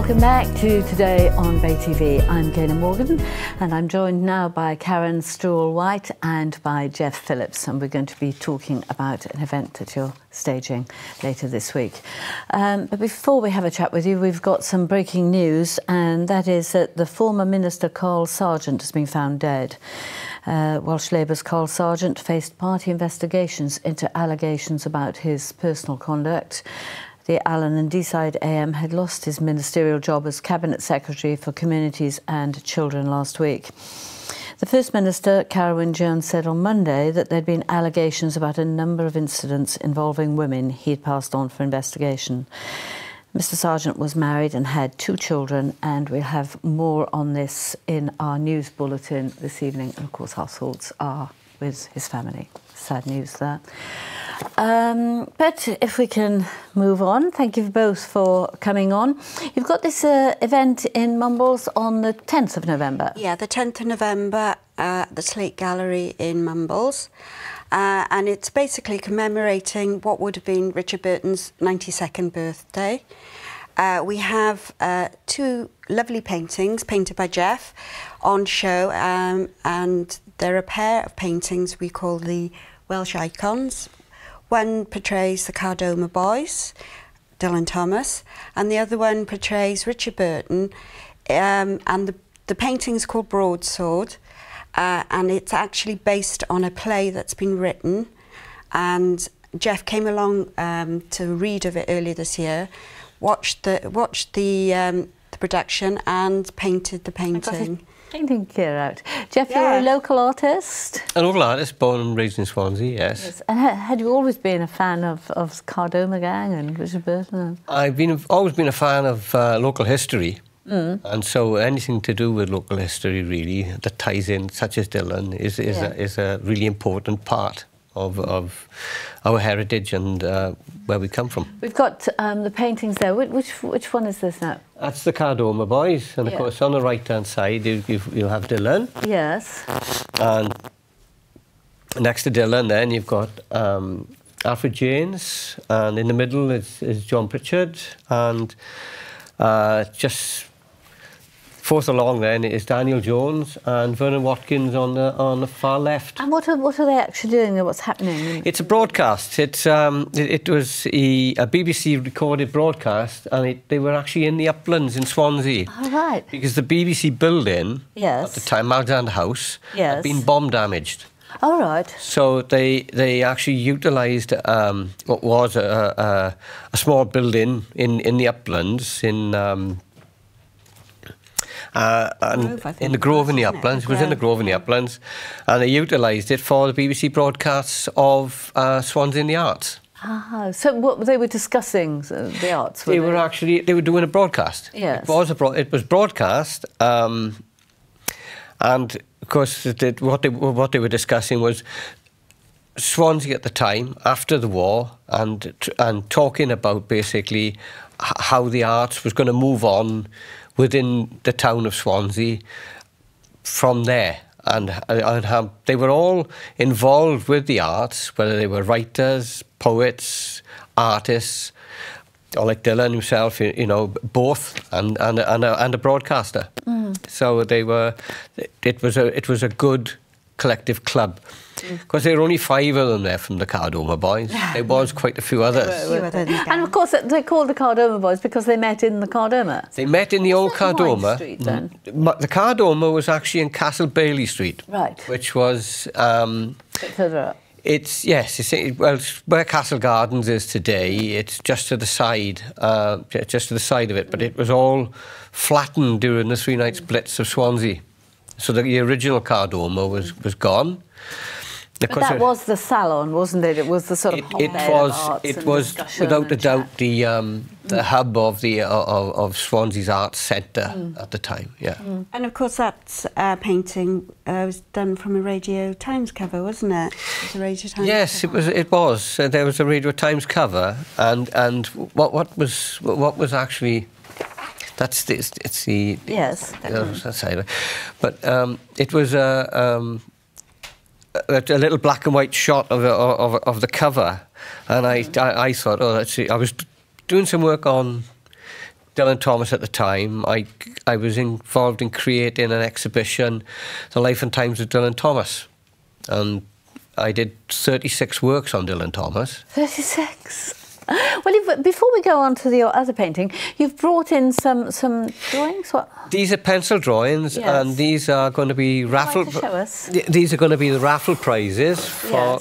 Welcome back to Today on Bay TV. I'm Gaynor Morgan and I'm joined now by Karen Struel-White and by Jeff Phillips, and we're going to be talking about an event that you're staging later this week. But before we have a chat with you, we've got some breaking news, and that is that the former Minister Carl Sargent has been found dead. Welsh Labour's Carl Sargent faced party investigations into allegations about his personal conduct. The Allen and Deeside AM had lost his ministerial job as Cabinet Secretary for Communities and Children last week. The First Minister, Carwyn Jones, said on Monday that there'd been allegations about a number of incidents involving women he'd passed on for investigation. Mr. Sargent was married and had 2 children, and we'll have more on this in our news bulletin this evening. And of course, our thoughts are with his family. Sad news there. But if we can move on, thank you both for coming on. You've got this event in Mumbles on the 10th of November. Yeah, the 10th of November at the Slate Gallery in Mumbles. And it's basically commemorating what would have been Richard Burton's 92nd birthday. We have 2 lovely paintings painted by Jeff on show, and they're a pair of paintings we call the Welsh icons. One portrays the Cardoma Boys, Dylan Thomas, and the other one portrays Richard Burton, and the painting's called Broadsword, and it's actually based on a play that's been written, and Jeff came along to read of it earlier this year, watched the production and painted the painting. Painting gear out. Jeff, you're a local artist? A local artist, born and raised in Swansea, yes. And had you always been a fan of Cardoma Gang and Richard Burton? I've always been a fan of local history. And so anything to do with local history, really, that ties in, such as Dylan, is a really important part of our heritage and where we come from. We've got the paintings there. Which one is this now? That's the Cardoma Boys, and of course on the right-hand side you'll have Dylan. Yes. And next to Dylan then you've got Alfred Janes, and in the middle is John Pritchard, and just fourth along then is Daniel Jones and Vernon Watkins on the far left. And what are they actually doing? What's happening? It's a broadcast. It was a BBC recorded broadcast, and they were actually in the uplands in Swansea. Oh, right. Because the BBC building at the time, Alexander House, had been bomb damaged. All right. So they actually utilised what was a small building in the uplands in the Grove in the Uplands. It was in the Grove in the Uplands, and they utilised it for the BBC broadcasts of Swansea in the Arts. Ah, so what they were discussing the arts? They were doing a broadcast. Yes. It was broadcast, and of course what they were discussing was Swansea at the time after the war, and talking about basically how the arts was going to move on within the town of Swansea from there, and how they were all involved with the arts, whether they were writers, poets, artists, or like Dylan himself, you know, both, and a broadcaster. So it was a good collective club. Because there were only 5 of them there from the Cardoma Boys. There was quite a few others. And of course, they called the Cardoma Boys because they met in the Cardoma. They met in the old Cardoma. Street, then? The Cardoma was actually in Castle Bailey Street. Right. Which was... further up. It's where Castle Gardens is today. It's just to the side, of it. But it was all flattened during the 3-night splits of Swansea. So the original Cardoma was gone. But that was the salon, wasn't it? It was the sort of hotbed of arts. It was without a doubt the hub of Swansea's arts centre at the time. Yeah. And of course that painting was done from a Radio Times cover, wasn't it? It was a Radio Times yes, cover. it was. There was a Radio Times cover, and what was actually. It's the side of it. But it was a little black and white shot of the cover, and I thought, oh, let's see. I was doing some work on Dylan Thomas at the time. I was involved in creating an exhibition, The Life and Times of Dylan Thomas. And I did 36 works on Dylan Thomas. 36? Well, before we go on to your other painting, you've brought in some drawings. What? These are pencil drawings, yes. and these are going to be raffle. Would you like to show us? These are going to be the raffle prizes for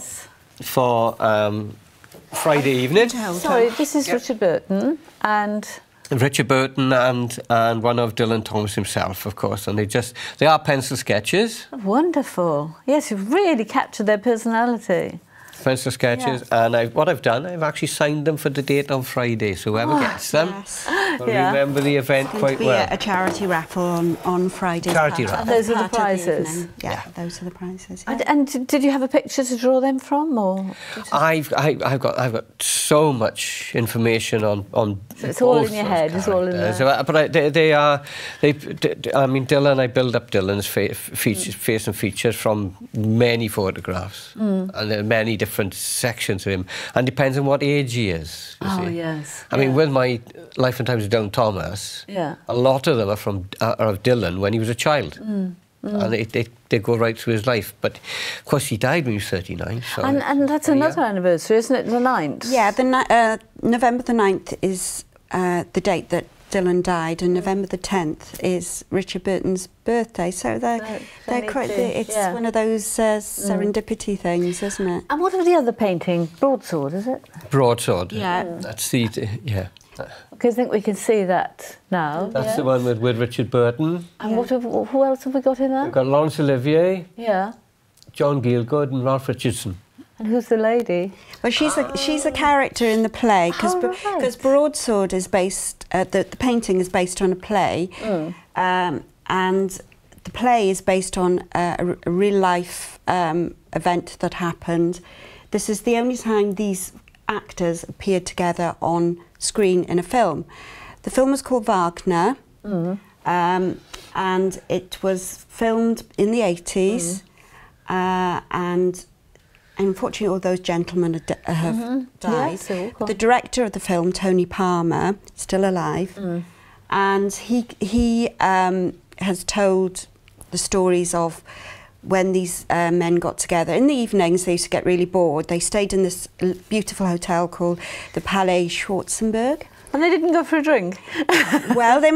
Friday evening. Sorry, this is Richard Burton and Richard Burton and one of Dylan Thomas himself, of course, and they are pencil sketches. Wonderful. Yes, you've really captured their personality. Pencil sketches, and what I've done, I've actually signed them for the date on Friday, so whoever gets them will remember the event quite well. A charity raffle on Friday. Charity raffle. And those are the prizes. Yeah, those are the prizes. Yeah. And did you have a picture to draw them from, or? I've got so much information on. So it's all in your head. It's all in there. So, but I mean, Dylan. I build up Dylan's face and features from many photographs, and there are many different sections of him, and depends on what age he is. Oh, see. yes. I mean, with my Life and Times of Dylan Thomas, a lot of them are of Dylan when he was a child. And they go right through his life. But, of course, he died when he was 39. So and that's another anniversary, isn't it? The 9th? Yeah, November the 9th is the date that Dylan died, and November the 10th is Richard Burton's birthday. So they're quite. It's one of those serendipity things, isn't it? And what are the other painting? Broadsword, is it? Broadsword. Yeah. That's the Okay, I think we can see that now. That's the one with Richard Burton. And who else have we got in there? We've got Laurence Olivier, Yeah. John Gielgud and Ralph Richardson. And who's the lady? Well, she's a character in the play because Broadsword is based. The painting is based on a play, and the play is based on a real life event that happened. This is the only time these actors appeared together on screen in a film. The film was called Wagner, and it was filmed in the 80s, and unfortunately, all those gentlemen have died. Yeah, but the director of the film, Tony Palmer, still alive, and he has told the stories of when these men got together. In the evenings, they used to get really bored. They stayed in this beautiful hotel called the Palais Schwarzenberg. And they didn't go for a drink? Well, they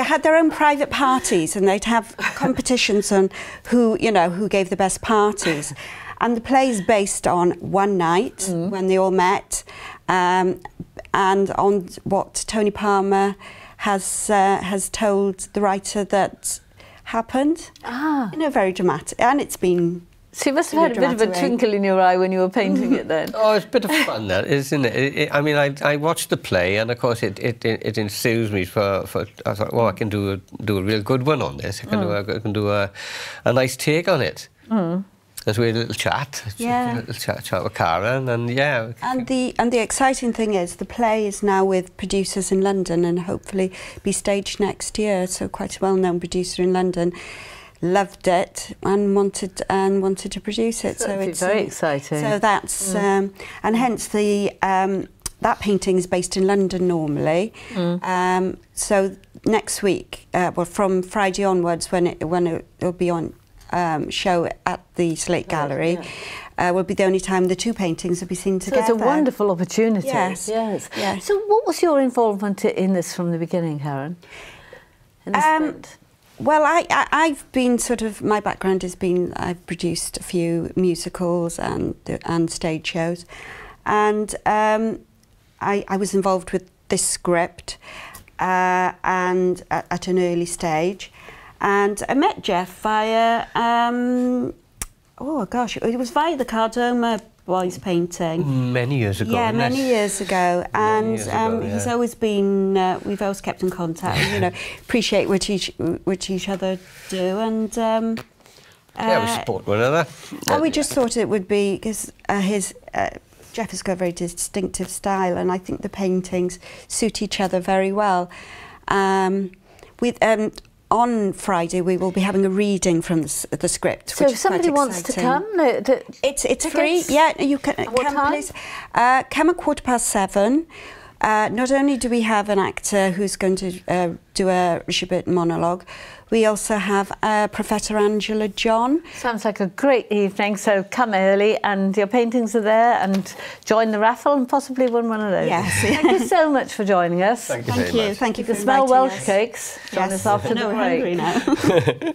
had their own private parties, and they'd have competitions on who gave the best parties. And the play is based on one night when they all met, and on what Tony Palmer has told the writer that happened. Very dramatic, and it's been. So you must have had a bit of a twinkle in your eye when you were painting it then. Oh, it's a bit of fun, that, isn't it? I mean, I watched the play, and of course it enthused me for. I thought, well, I can do a real good one on this. I can do a nice take on it. As we had a little chat, chat with Karen, and And the exciting thing is the play is now with producers in London, and hopefully be staged next year. So quite a well-known producer in London loved it and wanted to produce it. So it's very exciting. So that's and hence the that painting is based in London normally. So next week, well, from Friday onwards, when it'll be on. Show at the Slate Gallery will be the only time the two paintings will be seen together. So it's a wonderful opportunity. Yes. So what was your involvement in this from the beginning, Karen? In this well, I've been my background has been I've produced a few musicals and stage shows, and I was involved with this script and at an early stage. And I met Jeff via, it was via the Cardoma Boys painting. Many years ago. Yeah, many years ago. And he's always been, we've always kept in contact, appreciate what each other do. And we support one another. And we just thought it would be, because Jeff has got a very distinctive style, and I think the paintings suit each other very well. On Friday, we will be having a reading from the script. So if somebody wants to come, it's free. Yeah, you can. What time? Please. Come at 7:15. Not only do we have an actor who's going to do a Richard Burton monologue, we also have Professor Angela John. Sounds like a great evening, so come early and your paintings are there, and join the raffle and possibly win one of those. Yes. Thank you so much for joining us. Thank you very much. Thank you You for can smell inviting Welsh us. cakes. Join Yes. us after No, the we're break. hungry now.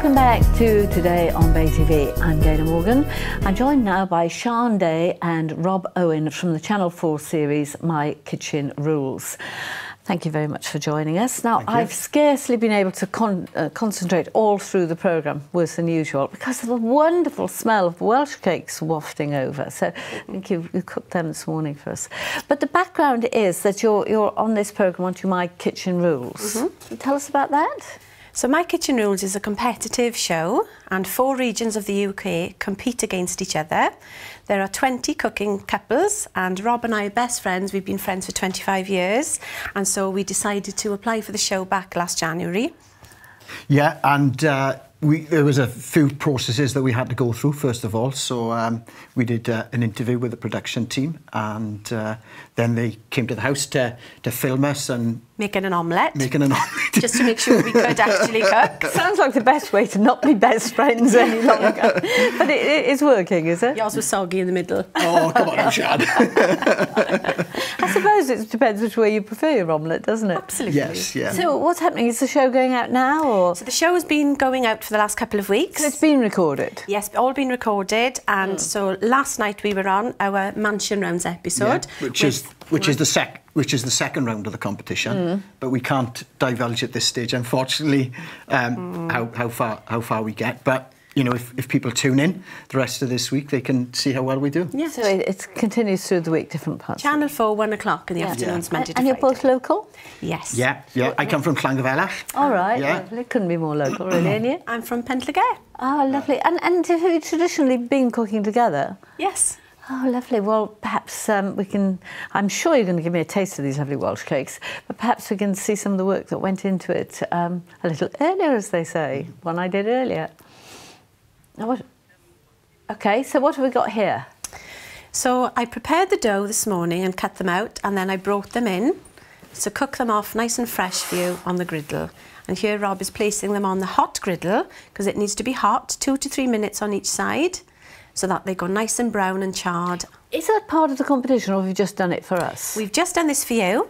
Welcome back to Today on Bay TV. I'm Dana Morgan. I'm joined now by Sian and Rob Owen from the Channel 4 series My Kitchen Rules. Thank you very much for joining us. Now, I've scarcely been able to concentrate all through the programme, worse than usual, because of the wonderful smell of Welsh cakes wafting over. So I think you cooked them this morning for us. But the background is that you're on this programme, aren't you, My Kitchen Rules. Can you tell us about that? So My Kitchen Rules is a competitive show and 4 regions of the UK compete against each other. There are 20 cooking couples and Rob and I are best friends. We've been friends for 25 years and so we decided to apply for the show back last January. Yeah, and there was a few processes that we had to go through first of all. So we did an interview with the production team and then they came to the house to film us and Making an omelette. Just to make sure we could actually cook. Sounds like the best way to not be best friends any longer. But it is working, is it? Yours was soggy in the middle. Oh, come on, Shad. I suppose it depends which way you prefer your omelette, doesn't it? Absolutely. Yes, yeah. So what's happening? Is the show going out now? Or? So the show has been going out for the last couple of weeks. So it's been recorded? Yes, all been recorded. And so last night we were on our Mansion Rounds episode. Yeah, which is the second round of the competition, but we can't divulge at this stage, unfortunately, how far we get. But you know, if people tune in the rest of this week, they can see how well we do. Yeah. So it continues through the week, different parts. Channel 4, 1 o'clock in the afternoons, Monday to And you're Friday. both local? Yes. Yeah. I come from Llangefellach. All right. Yeah. Lovely. Couldn't be more local, really, and you? I'm from Pentlygair. Oh, lovely. And have you traditionally been cooking together? Yes. Oh, lovely. Well, perhaps we can... I'm sure you're going to give me a taste of these lovely Welsh cakes, but perhaps we can see some of the work that went into it a little earlier, as they say, one I did earlier. Now, OK, so what have we got here? So I prepared the dough this morning and cut them out, and then I brought them in to cook them off nice and fresh for you on the griddle. And here Rob is placing them on the hot griddle, because it needs to be hot, 2 to 3 minutes on each side, so that they go nice and brown and charred. Is that part of the competition, or have you just done it for us? We've just done this for you.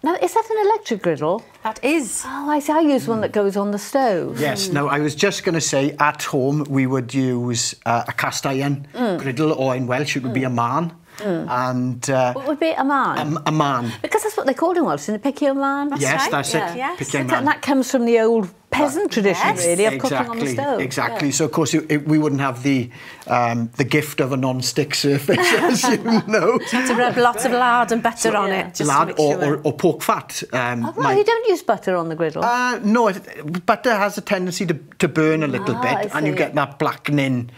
Now, is that an electric griddle? That is. Oh, I see. I use one that goes on the stove. Yes. Now, I was just going to say, at home, we would use a cast iron griddle, or in Welsh, it would be a man. And What would be a man? a man. Because that's what they called in Welsh, isn't it? Picky a man? Right. That's Yeah. it. Yes. Picky a And man. that comes from the old peasant tradition, Yes. really, of cooking on the stove. Exactly. Yeah. So, of course, we wouldn't have the gift of a non-stick surface, as you know. To rub lots of lard and butter on it. Just to Lard make sure. or pork fat. Oh, right, you don't use butter on the griddle? No, butter has a tendency to burn a little I bit, and you see. get that blackening.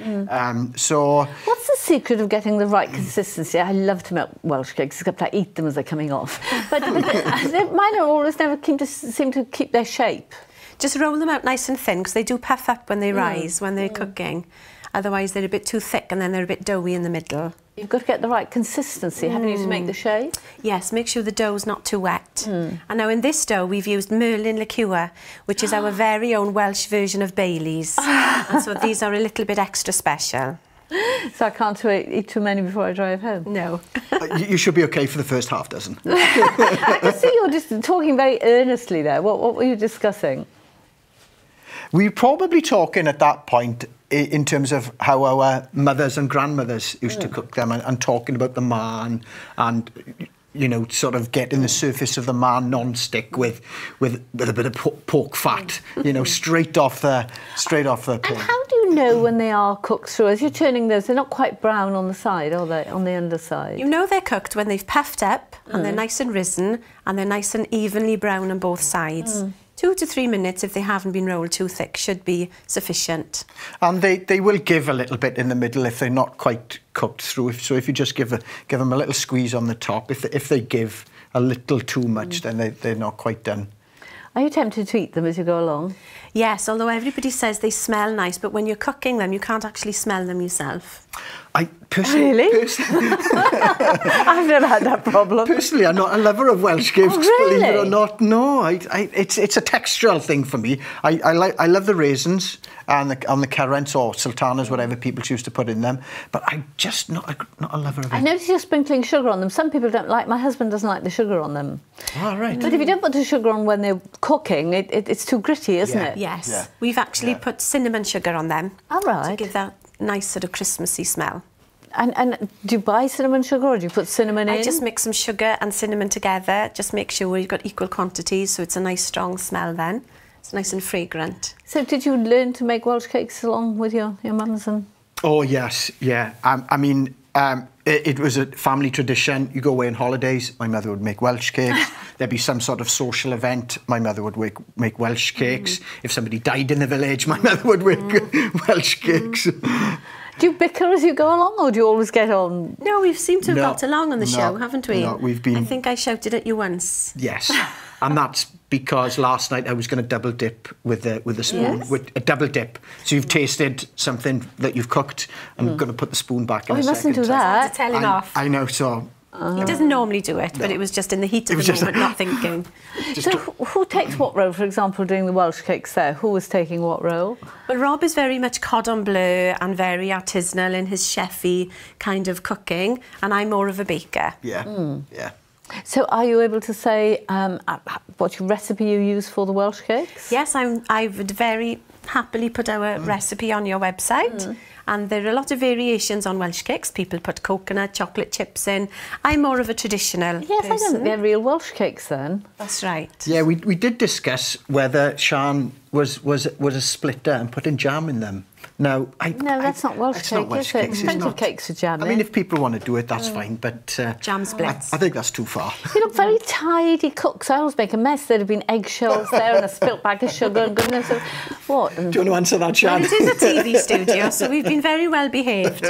So What's the secret of getting the right consistency? I love to make Welsh cakes, except I eat them as they're coming off. But mine are always never seem to keep their shape. Just roll them out nice and thin, because they do puff up when they rise, when they're cooking. Otherwise, they're a bit too thick and then they're a bit doughy in the middle. You've got to get the right consistency, haven't you, to make the shape? Yes, make sure the dough's not too wet. And now in this dough, we've used Merlin liqueur, which is our very own Welsh version of Baileys. And so these are a little bit extra special. So I can't eat too many before I drive home. No. you should be okay for the first half dozen. I can see you're just talking very earnestly there. What were you discussing? We're probably talking at that point in terms of how our mothers and grandmothers used to cook them, and talking about the man, and you know, sort of getting the surface of the man non-stick with a bit of pork fat, you know, straight off the pan. And how do you know when they are cooked through? As you're turning those, they're not quite brown on the side, are they? On the underside? You know they're cooked when they've puffed up and they're nice and risen and they're nice and evenly brown on both sides. 2 to 3 minutes, if they haven't been rolled too thick, should be sufficient. And they will give a little bit in the middle if they're not quite cooked through. So if you just give them a little squeeze on the top, if they give a little too much, then they're not quite done. Are you tempted to eat them as you go along? Yes, although everybody says they smell nice, but when you're cooking them, you can't actually smell them yourself. Really? I've never had that problem. Personally, I'm not a lover of Welsh cakes, really? believe it or not. No, it's a textural thing for me. I love the raisins and the currants or sultanas, whatever people choose to put in them. But I'm just not a lover of it. I notice you're sprinkling sugar on them. Some people don't like. My husband doesn't like the sugar on them. Oh, right. But if you don't put the sugar on when they're cooking, it's too gritty, isn't it? Yes. Yeah. We've actually put cinnamon sugar on them. All right. To give that nice sort of Christmassy smell. And do you buy cinnamon sugar or do you put cinnamon in? I just mix some sugar and cinnamon together. Just make sure you've got equal quantities, so it's a nice strong smell then. It's nice and fragrant. So did you learn to make Welsh cakes along with your mums? And Oh, yes, yeah. I mean, it was a family tradition. You go away on holidays, my mother would make Welsh cakes. There'd be some sort of social event, my mother would make Welsh cakes. If somebody died in the village, my mother would make Welsh cakes. do you bicker as you go along or do you always get on? No, we've seemed to have No, got along on the show, haven't we? no, we've been- I think I shouted at you once. Yes, and that's because last night I was going to double dip with the spoon, Yes. with a double dip. So you've tasted something that you've cooked. I'm going to put the spoon back in Oh, a you mustn't second. do that. To tell him off. I know, so... He doesn't normally do it, but it was just in the heat of the moment, not thinking. So who takes what role, for example, doing the Welsh cakes there? Who was taking what role? Well, Rob is very much cordon bleu and very artisanal in his chefy kind of cooking, and I'm more of a baker. Yeah, yeah. So are you able to say what recipe you use for the Welsh cakes? Yes, I would very happily put our recipe on your website. And there are a lot of variations on Welsh cakes. People put coconut, chocolate chips in. I'm more of a traditional Yes, I don't person. think they're real Welsh cakes then. That's right. Yeah, we did discuss whether Sian was a splitter and putting jam in them. Now, No, that's not Welsh it's cake, not Welsh is it? cakes, There's it's plenty of not. cakes with jam I mean, in. if people want to do it, that's fine, but... Jam splits. I think that's too far. You look very tidy cooks. I always make a mess. There'd have been eggshells there and a spilt bag of sugar and goodness. What? Do you want to answer that, Sian? Well, it is a TV studio, so we've been very well behaved.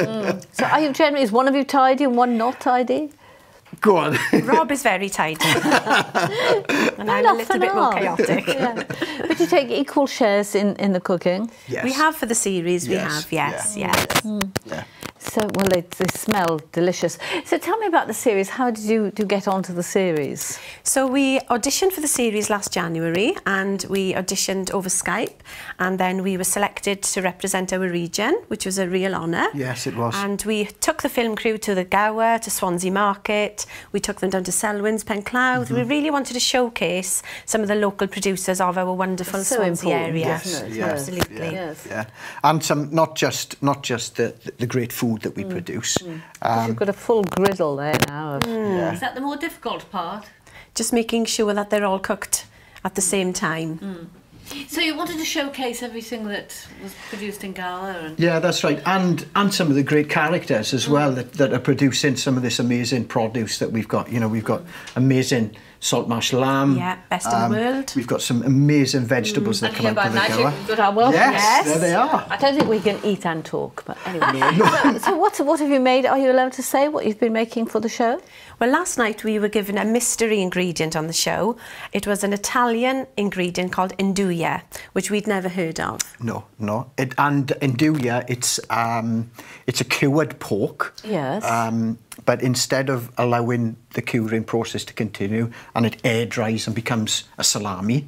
So are you generally, is one of you tidy and one not tidy? Go on. Rob is very tidy. And I'm a little bit more chaotic. Yeah. But you take equal shares in the cooking. Yes. We have for the series, we Yes, have, yes, yeah. yes. Yeah. So, well, they smell delicious. So tell me about the series. How did you get onto the series? So we auditioned for the series last January and we auditioned over Skype and then we were selected to represent our region, which was a real honour. Yes, it was. And we took the film crew to the Gower, to Swansea Market, we took them down to Selwyn's, Penclough. We really wanted to showcase some of the local producers of our wonderful So Swansea important, area. isn't it? Yes, Absolutely. Yes. Yeah, and some not just the great food that we produce. You've got a full griddle there now. Yeah. Is that the more difficult part? Just making sure that they're all cooked at the same time. So you wanted to showcase everything that was produced in Gower? And Yeah, that's right, and some of the great characters as well that are producing some of this amazing produce that we've got. You know, we've got amazing salt mash lamb. Yeah, best in the world. We've got some amazing vegetables that and come here out by of the magic, Gower. we've got our Welsh Yes, cakes. there they are. I don't think we can eat and talk, but anyway. So what have you made? Are you allowed to say what you've been making for the show? Well, last night we were given a mystery ingredient on the show. It was an Italian ingredient called Induja, which we'd never heard of. No. And Induja, it's a cured pork. Yes. But instead of allowing the curing process to continue and it air dries and becomes a salami,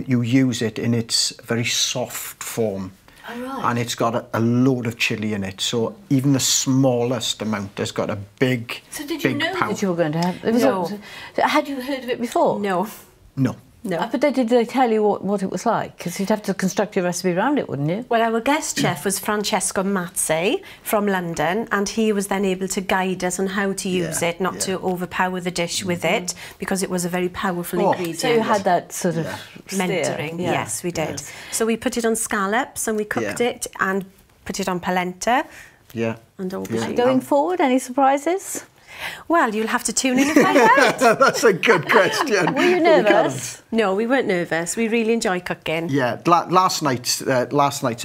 you use it in its very soft form. Oh, right. And it's got a load of chilli in it, so even the smallest amount has got a big, So did you big know power. that you were going to have... No. Had you heard of it before? No. No. No. But did they tell you what it was like? Because you'd have to construct your recipe around it, wouldn't you? Well, our guest chef was Francesco Mazzi from London, and he was then able to guide us on how to use it, not to overpower the dish with it, because it was a very powerful ingredient. So you had that sort of mentoring. steer. Yes, we did. So we put it on scallops and we cooked it and put it on polenta Yeah. and aubergine. Going forward, any surprises? Well, you'll have to tune in and find out. That's a good question. Were you nervous? No, we weren't nervous. We really enjoy cooking. Yeah, last night's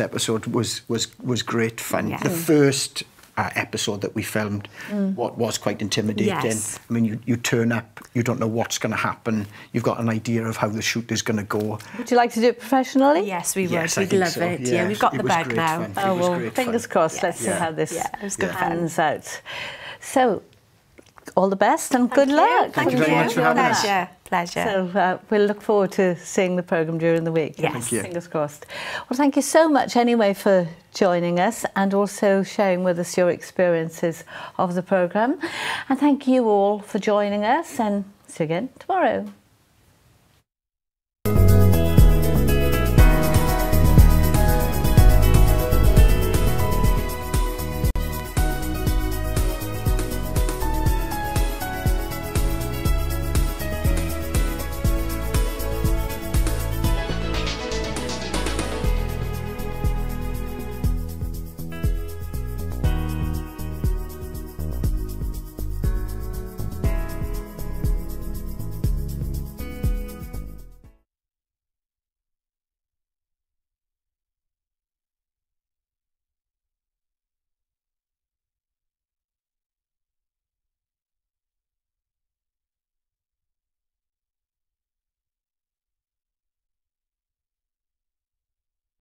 episode was great fun. Yeah. The first episode that we filmed, what was quite intimidating. Yes. I mean, you turn up, you don't know what's going to happen. You've got an idea of how the shoot is going to go. Would you like to do it professionally? Yes, we would. Yes, I We'd think love so. it. Yes, Yeah, we've got it the was bag great now. fun. Oh, It was well, great fingers fun. crossed. Let's see how this Yeah, it was good fun. pans out. So, all the best and good luck. Thank you very much for having us. Pleasure. So we'll look forward to seeing the programme during the week. Yes. Thank you. Fingers crossed. Well, thank you so much anyway for joining us and also sharing with us your experiences of the programme. And thank you all for joining us, and see you again tomorrow.